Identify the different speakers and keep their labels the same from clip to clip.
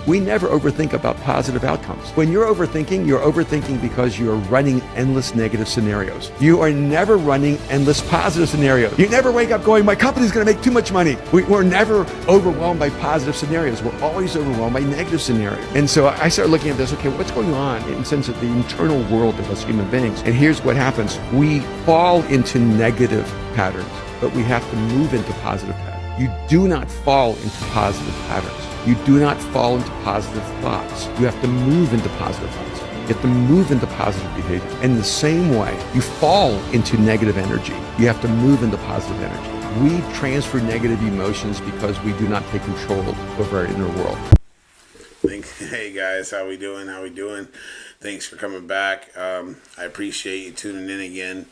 Speaker 1: We never overthink about positive outcomes. When you're overthinking because you're running endless negative scenarios. You are never running endless positive scenarios. You never wake up going, my company's going to make too much money. We're never overwhelmed by positive scenarios. We're always overwhelmed by negative scenarios. And so I started looking at this, okay, what's going on in the sense of the internal world of us human beings? And here's what happens. We fall into negative patterns, but we have to move into positive patterns. You do not fall into positive patterns. You do not fall into positive thoughts. You have to move into positive thoughts. You have to move into positive behavior. And in the same way, you fall into negative energy. You have to move into positive energy. We transfer negative emotions because we do not take control over our inner world.
Speaker 2: Hey guys, how we doing? Thanks for coming back. I appreciate you tuning in again.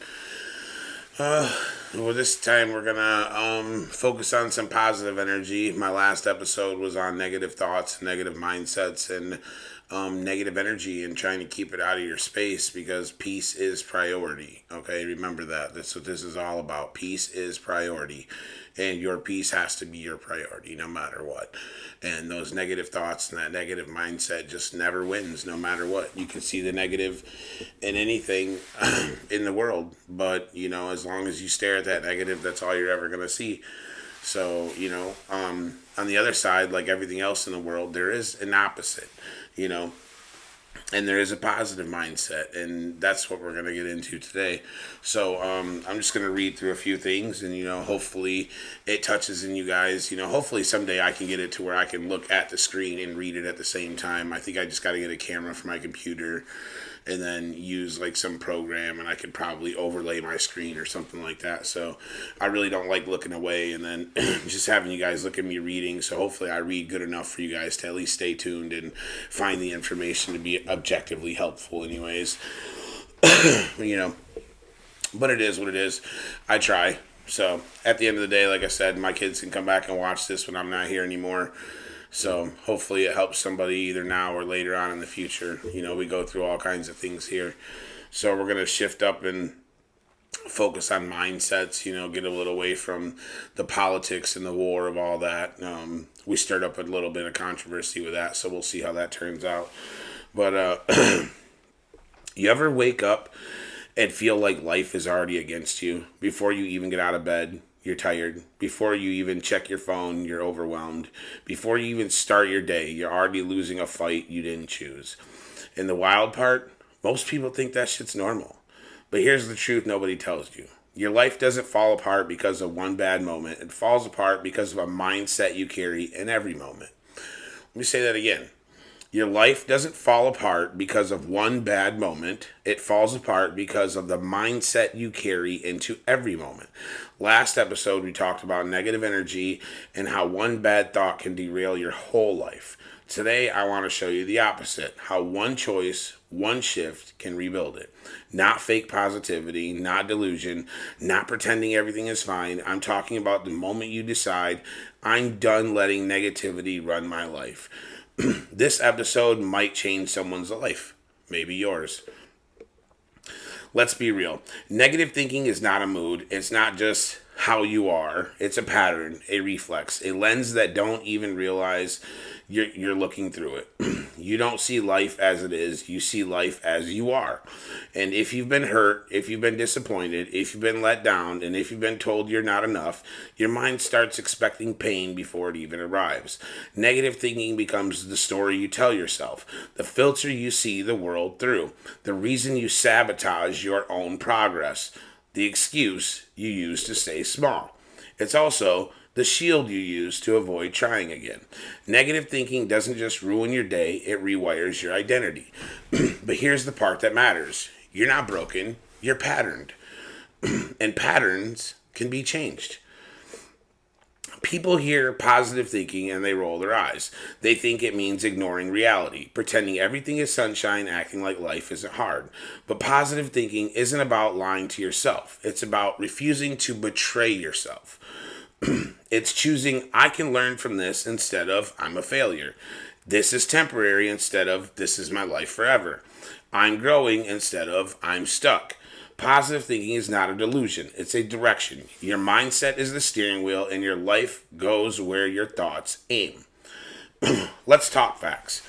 Speaker 2: Well, this time we're gonna focus on some positive energy. My last episode was on negative thoughts, negative mindsets, and negative energy, and trying to keep it out of your space, because peace is priority. Okay, remember that. That's what this is all about. Peace is priority, and your peace has to be your priority no matter what. And those negative thoughts and that negative mindset just never wins no matter what. You can see the negative in anything in the world, but as long as you stare at that negative, that's all you're ever going to see. So on the other side, like everything else in the world, there is an opposite, and there is a positive mindset, and that's what we're going to get into today. So I'm just going to read through a few things, and hopefully it touches in you guys. Hopefully someday I can get it to where I can look at the screen and read it at the same time. I think I just got to get a camera for my computer and then use like some program, and I could probably overlay my screen or something like that. So I really don't like looking away and then just having you guys look at me reading. So hopefully I read good enough for you guys to at least stay tuned and find the information to be objectively helpful anyways. But it is what it is. I try. So at the end of the day, like I said, my kids can come back and watch this when I'm not here anymore. So hopefully it helps somebody either now or later on in the future. We go through all kinds of things here. So we're going to shift up and focus on mindsets, get a little away from the politics and the war of all that. We stirred up a little bit of controversy with that, so we'll see how that turns out. But you ever wake up and feel like life is already against you before you even get out of bed? You're tired. Before you even check your phone, you're overwhelmed. Before you even start your day, you're already losing a fight you didn't choose. And the wild part, most people think that shit's normal. But here's the truth nobody tells you. Your life doesn't fall apart because of one bad moment. It falls apart because of a mindset you carry in every moment. Let me say that again. Your life doesn't fall apart because of one bad moment. It falls apart because of the mindset you carry into every moment. Last episode, we talked about negative energy and how one bad thought can derail your whole life. Today, I want to show you the opposite, how one choice, one shift can rebuild it. Not fake positivity, not delusion, not pretending everything is fine. I'm talking about the moment you decide, I'm done letting negativity run my life. This episode might change someone's life, maybe yours. Let's be real. Negative thinking is not a mood. It's not just how you are. It's a pattern, a reflex, a lens that don't even realize you're looking through it. You don't see life as it is. You see life as you are. And if you've been hurt, if you've been disappointed, if you've been let down, and if you've been told you're not enough, your mind starts expecting pain before it even arrives. Negative thinking becomes the story you tell yourself, the filter you see the world through, the reason you sabotage your own progress, the excuse you use to stay small. It's also the shield you use to avoid trying again. Negative thinking doesn't just ruin your day, it rewires your identity. But here's the part that matters. You're not broken, you're patterned. And patterns can be changed. People hear positive thinking and they roll their eyes. They think it means ignoring reality, pretending everything is sunshine, acting like life isn't hard. But positive thinking isn't about lying to yourself. It's about refusing to betray yourself. It's choosing, I can learn from this instead of, I'm a failure. This is temporary instead of, this is my life forever. I'm growing instead of, I'm stuck. Positive thinking is not a delusion. It's a direction. Your mindset is the steering wheel and your life goes where your thoughts aim. Let's talk facts.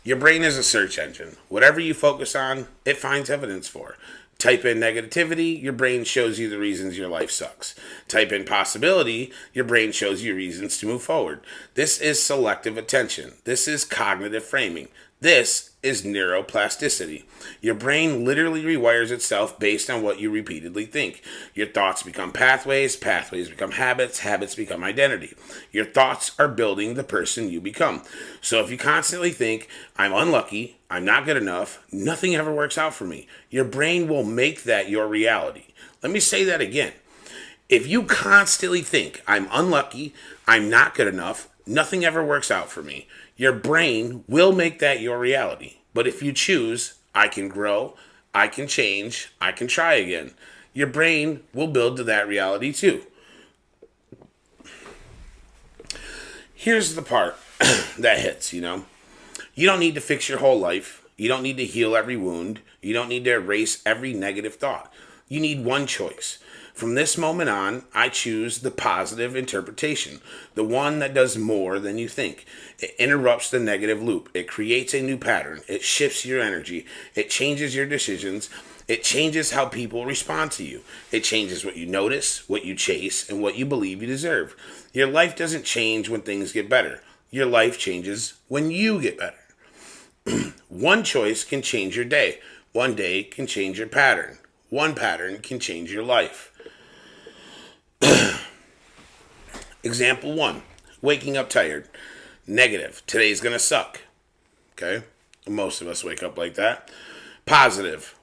Speaker 2: Your brain is a search engine. Whatever you focus on, it finds evidence for. Type in negativity, your brain shows you the reasons your life sucks. Type in possibility, your brain shows you reasons to move forward. This is selective attention. This is cognitive framing. This is neuroplasticity. Your brain literally rewires itself based on what you repeatedly think. Your thoughts become pathways, pathways become habits, habits become identity. Your thoughts are building the person you become. So if you constantly think, I'm unlucky, I'm not good enough, nothing ever works out for me, your brain will make that your reality. Let me say that again. If you constantly think, I'm unlucky, I'm not good enough, nothing ever works out for me, your brain will make that your reality. But if you choose, I can grow, I can change, I can try again, your brain will build to that reality too. Here's the part that hits, You don't need to fix your whole life. You don't need to heal every wound. You don't need to erase every negative thought. You need one choice. From this moment on, I choose the positive interpretation, the one that does more than you think. It interrupts the negative loop. It creates a new pattern. It shifts your energy. It changes your decisions. It changes how people respond to you. It changes what you notice, what you chase, and what you believe you deserve. Your life doesn't change when things get better. Your life changes when you get better. One choice can change your day. One day can change your pattern. One pattern can change your life. Example 1. Waking up tired. Negative. Today's gonna suck. Okay? Most of us wake up like that. Positive.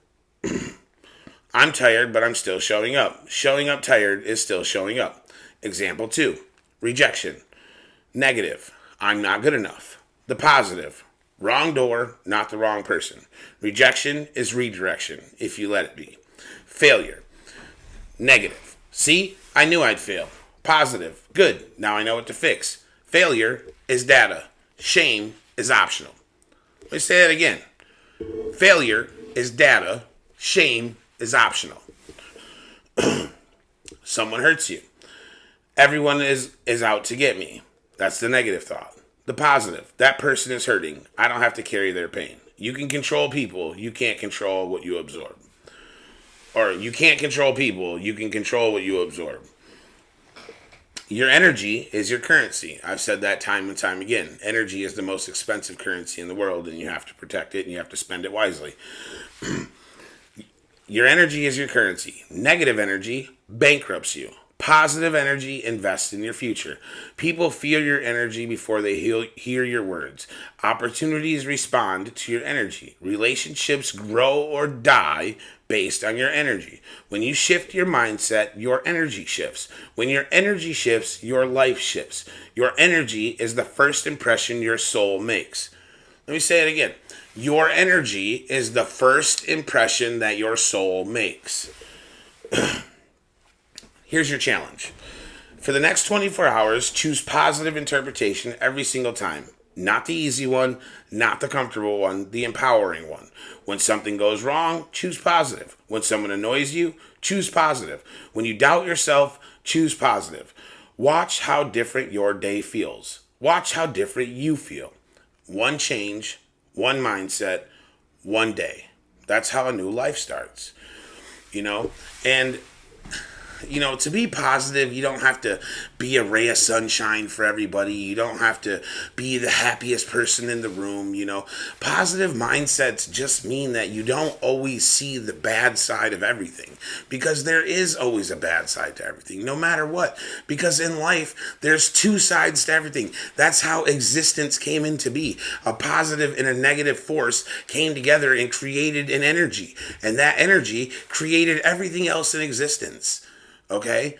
Speaker 2: I'm tired, but I'm still showing up. Showing up tired is still showing up. Example 2. Rejection. Negative. I'm not good enough. The positive. Wrong door, not the wrong person. Rejection is redirection, if you let it be. Failure. Negative. See, I knew I'd fail. Positive. Good. Now I know what to fix. Failure is data. Shame is optional. Let me say that again. Failure is data. Shame is optional. Someone hurts you. Everyone is out to get me. That's the negative thought. The positive. That person is hurting. I don't have to carry their pain. You can control people. You can't control what you absorb. Or you can't control people. You can control what you absorb. Your energy is your currency. I've said that time and time again. Energy is the most expensive currency in the world, and you have to protect it, and you have to spend it wisely. Your energy is your currency. Negative energy bankrupts you. Positive energy invests in your future. People feel your energy before they hear your words. Opportunities respond to your energy. Relationships grow or die based on your energy. When you shift your mindset, your energy shifts. When your energy shifts, your life shifts. Your energy is the first impression your soul makes. Let me say it again. Your energy is the first impression that your soul makes. Here's your challenge. For the next 24 hours, choose positive interpretation every single time. Not the easy one, not the comfortable one, the empowering one. When something goes wrong, choose positive. When someone annoys you, choose positive. When you doubt yourself, choose positive. Watch how different your day feels. Watch how different you feel. One change, one mindset, one day. That's how a new life starts. And to be positive, you don't have to be a ray of sunshine for everybody. You don't have to be the happiest person in the room. Positive mindsets just mean that you don't always see the bad side of everything, because there is always a bad side to everything, no matter what. Because in life, there's two sides to everything. That's how existence came into be. A positive and a negative force came together and created an energy. And that energy created everything else in existence. Okay?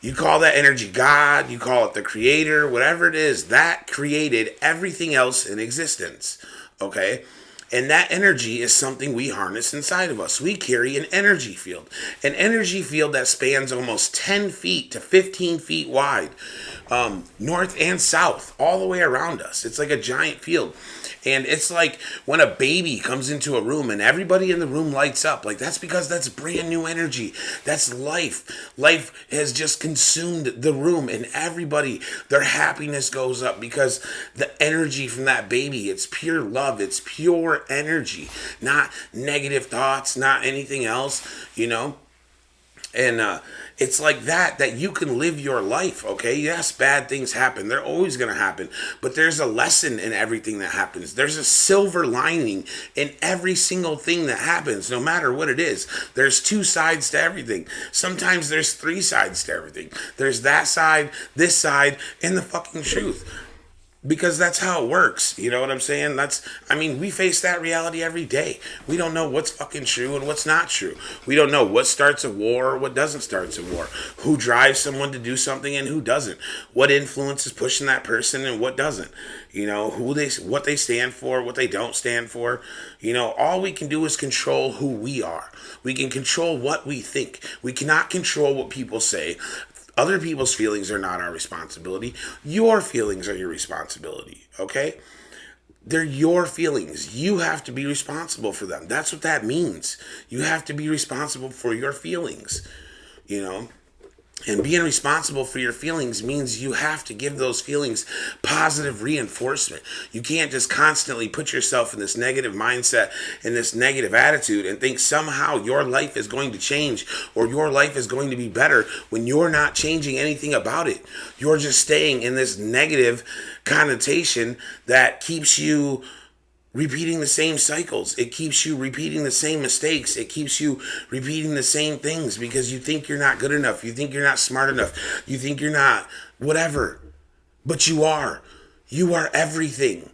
Speaker 2: You call that energy God, you call it the creator, whatever it is, that created everything else in existence. Okay? And that energy is something we harness inside of us. We carry an energy field. An energy field that spans almost 10 feet to 15 feet wide. north and south, all the way around us. It's like a giant field. And it's like when a baby comes into a room and everybody in the room lights up. Like, that's because that's brand new energy. That's life. Life has just consumed the room, and everybody, their happiness goes up because the energy from that baby, it's pure love. It's pure energy, not negative thoughts, not anything else, you know? And it's like that you can live your life, okay? Yes, bad things happen. They're always going to happen. But there's a lesson in everything that happens. There's a silver lining in every single thing that happens, no matter what it is. There's two sides to everything. Sometimes there's three sides to everything. There's that side, this side, and the fucking truth. Because that's how it works. You know what I'm saying? We face that reality every day. We don't know what's fucking true and what's not true. We don't know what starts a war or what doesn't start a war. Who drives someone to do something and who doesn't. What influence is pushing that person and what doesn't. You know, what they stand for, what they don't stand for. You know, all we can do is control who we are. We can control what we think. We cannot control what people say. Other people's feelings are not our responsibility. Your feelings are your responsibility, okay? They're your feelings. You have to be responsible for them. That's what that means. You have to be responsible for your feelings, you know? And being responsible for your feelings means you have to give those feelings positive reinforcement. You can't just constantly put yourself in this negative mindset and this negative attitude and think somehow your life is going to change or your life is going to be better when you're not changing anything about it. You're just staying in this negative connotation that keeps you repeating the same cycles. It keeps you repeating the same mistakes. It keeps you repeating the same things because you think you're not good enough. You think you're not smart enough. You think you're not whatever. But you are. You are everything.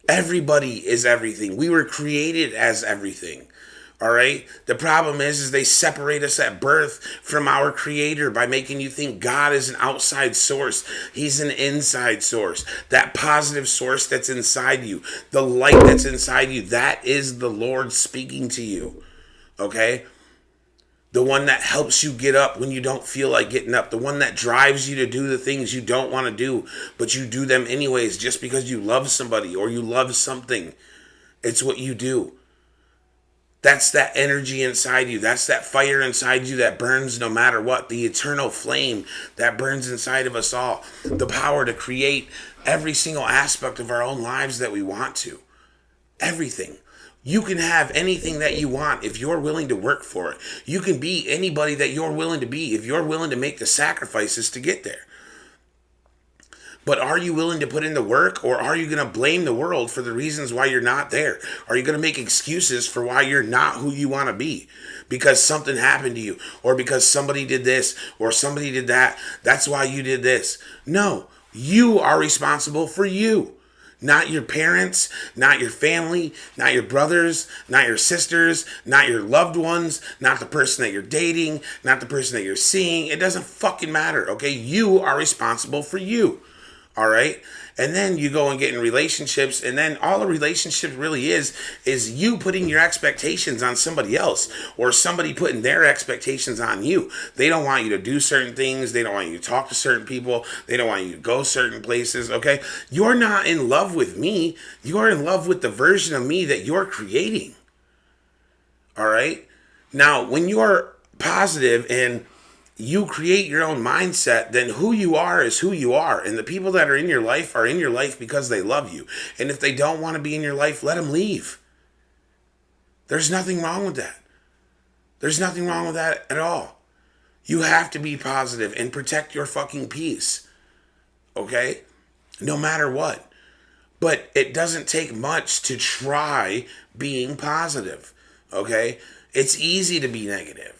Speaker 2: Everybody is everything. We were created as everything. All right. The problem is they separate us at birth from our creator by making you think God is an outside source. He's an inside source. That positive source that's inside you, the light that's inside you, that is the Lord speaking to you. Okay. The one that helps you get up when you don't feel like getting up. The one that drives you to do the things you don't want to do, but you do them anyways just because you love somebody or you love something. It's what you do. That's that energy inside you. That's that fire inside you that burns no matter what. The eternal flame that burns inside of us all. The power to create every single aspect of our own lives that we want to. Everything. You can have anything that you want if you're willing to work for it. You can be anybody that you're willing to be if you're willing to make the sacrifices to get there. But are you willing to put in the work, or are you going to blame the world for the reasons why you're not there? Are you going to make excuses for why you're not who you want to be? Because something happened to you, or because somebody did this, or somebody did that. That's why you did this. No, you are responsible for you. Not your parents, not your family, not your brothers, not your sisters, not your loved ones, not the person that you're dating, not the person that you're seeing. It doesn't fucking matter, okay? You are responsible for you. All right. And then you go and get in relationships. And then all a relationship really is you putting your expectations on somebody else or somebody putting their expectations on you. They don't want you to do certain things. They don't want you to talk to certain people. They don't want you to go certain places. Okay. You're not in love with me. You're in love with the version of me that you're creating. All right. Now, when you're positive and you create your own mindset, then who you are is who you are. And the people that are in your life because they love you. And if they don't want to be in your life, let them leave. There's nothing wrong with that. There's nothing wrong with that at all. You have to be positive and protect your fucking peace. Okay? No matter what. But it doesn't take much to try being positive. Okay? It's easy to be negative.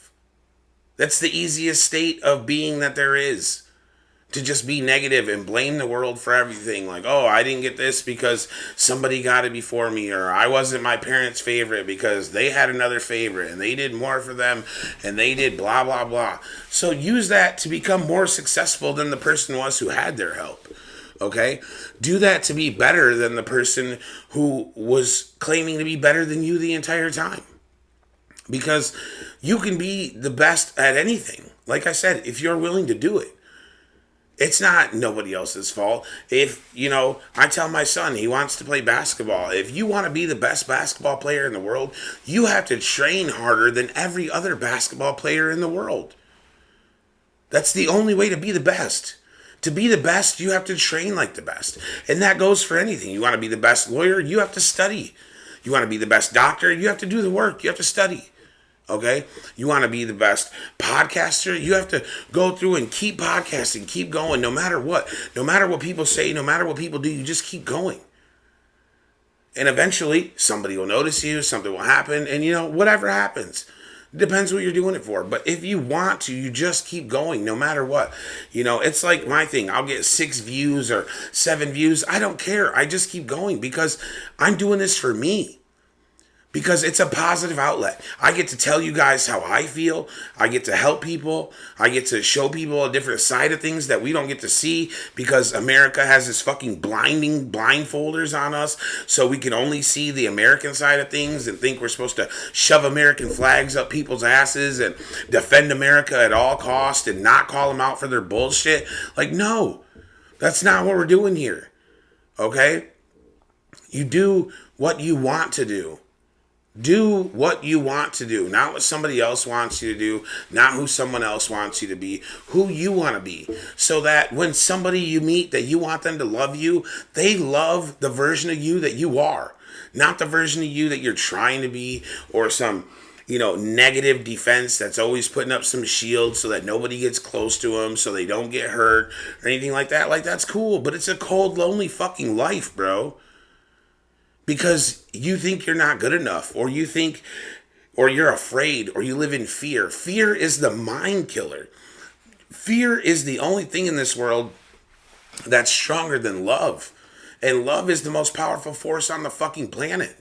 Speaker 2: That's the easiest state of being that there is. To just be negative and blame the world for everything. Like, oh, I didn't get this because somebody got it before me. Or I wasn't my parents' favorite because they had another favorite. And they did more for them. And they did blah, blah, blah. So use that to become more successful than the person was who had their help. Okay? Do that to be better than the person who was claiming to be better than you the entire time. Because you can be the best at anything. Like I said, if you're willing to do it. It's not nobody else's fault. If, I tell my son he wants to play basketball. If you want to be the best basketball player in the world, you have to train harder than every other basketball player in the world. That's the only way to be the best. To be the best, you have to train like the best. And that goes for anything. You want to be the best lawyer, you have to study. You want to be the best doctor, you have to do the work. You have to study. Okay? You want to be the best podcaster, you have to go through and keep podcasting, keep going, no matter what. No matter what people say, no matter what people do, you just keep going. And eventually, somebody will notice you, something will happen, and whatever happens. Depends what you're doing it for. But if you want to, you just keep going no matter what. It's like my thing. I'll get 6 views or 7 views. I don't care. I just keep going because I'm doing this for me. Because it's a positive outlet. I get to tell you guys how I feel. I get to help people. I get to show people a different side of things that we don't get to see because America has this fucking blindfolders on us, so we can only see the American side of things and think we're supposed to shove American flags up people's asses and defend America at all costs and not call them out for their bullshit. Like, no, that's not what we're doing here. Okay? You do what you want to do. Do what you want to do, not what somebody else wants you to do, not who someone else wants you to be, who you want to be. So that when somebody you meet that you want them to love you, they love the version of you that you are, not the version of you that you're trying to be, or some, negative defense that's always putting up some shield so that nobody gets close to them, so they don't get hurt or anything like that. Like, that's cool, but it's a cold, lonely fucking life, bro. Because you think you're not good enough, or you're afraid, or you live in fear. Fear is the mind killer. Fear is the only thing in this world that's stronger than love. And love is the most powerful force on the fucking planet.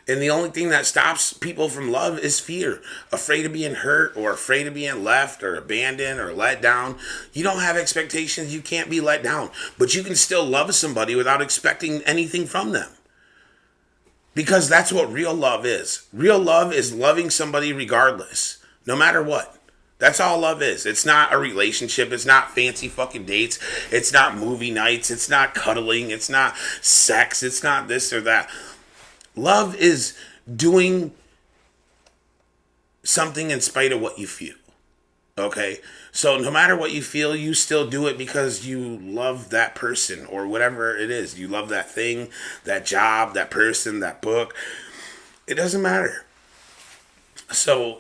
Speaker 2: And the only thing that stops people from love is fear. Afraid of being hurt, or afraid of being left or abandoned or let down. You don't have expectations, you can't be let down. But you can still love somebody without expecting anything from them. Because that's what real love is. Real love is loving somebody regardless, no matter what. That's all love is. It's not a relationship. It's not fancy fucking dates. It's not movie nights. It's not cuddling. It's not sex. It's not this or that. Love is doing something in spite of what you feel. Okay? So no matter what you feel, you still do it because you love that person or whatever it is. You love that thing, that job, that person, that book. It doesn't matter. So,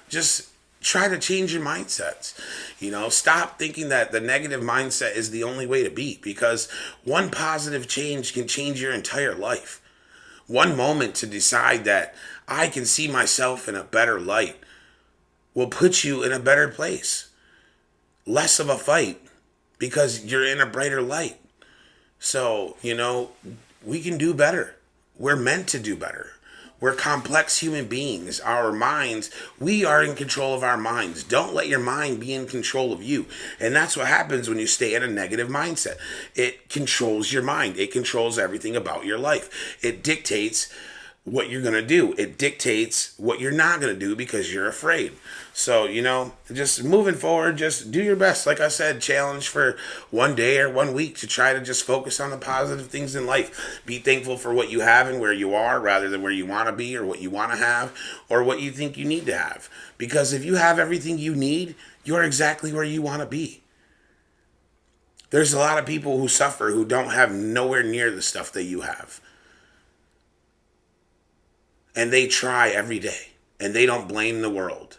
Speaker 2: just try to change your mindsets. Stop thinking that the negative mindset is the only way to be, because one positive change can change your entire life. One moment to decide that I can see myself in a better light will put you in a better place. Less of a fight because you're in a brighter light. So, we can do better. We're meant to do better. We're complex human beings. Our minds, we are in control of our minds. Don't let your mind be in control of you. And that's what happens when you stay in a negative mindset. It controls your mind. It controls everything about your life. It dictates what you're going to do. It dictates what you're not going to do because you're afraid. So, just moving forward, just do your best. Like I said, challenge for one day or 1 week to try to just focus on the positive things in life. Be thankful for what you have and where you are rather than where you want to be or what you want to have or what you think you need to have. Because if you have everything you need, you're exactly where you want to be. There's a lot of people who suffer who don't have nowhere near the stuff that you have. And they try every day. And they don't blame the world.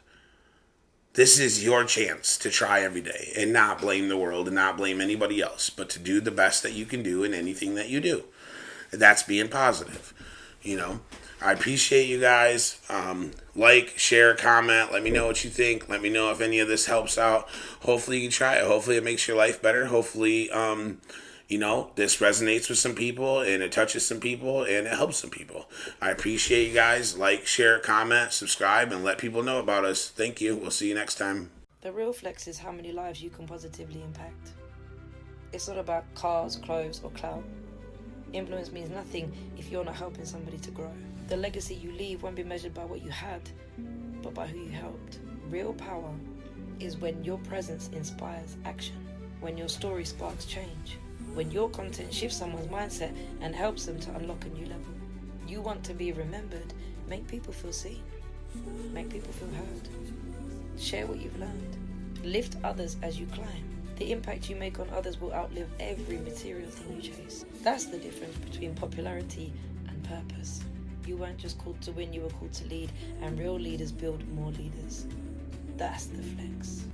Speaker 2: This is your chance to try every day and not blame the world and not blame anybody else, but to do the best that you can do in anything that you do. And that's being positive. I appreciate you guys. Like, share, comment. Let me know what you think. Let me know if any of this helps out. Hopefully you can try it. Hopefully it makes your life better. Hopefully, this resonates with some people and it touches some people and it helps some people. I appreciate you guys. Like, share, comment, subscribe, and let people know about us. Thank you. We'll see you next time.
Speaker 3: The real flex is how many lives you can positively impact. It's not about cars, clothes, or clout. Influence means nothing if you're not helping somebody to grow. The legacy you leave won't be measured by what you had, but by who you helped. Real power is when your presence inspires action, when your story sparks change, when your content shifts someone's mindset and helps them to unlock a new level. You want to be remembered, make people feel seen, make people feel heard. Share what you've learned. Lift others as you climb. The impact you make on others will outlive every material thing you chase. That's the difference between popularity and purpose. You weren't just called to win, you were called to lead, and real leaders build more leaders. That's the flex.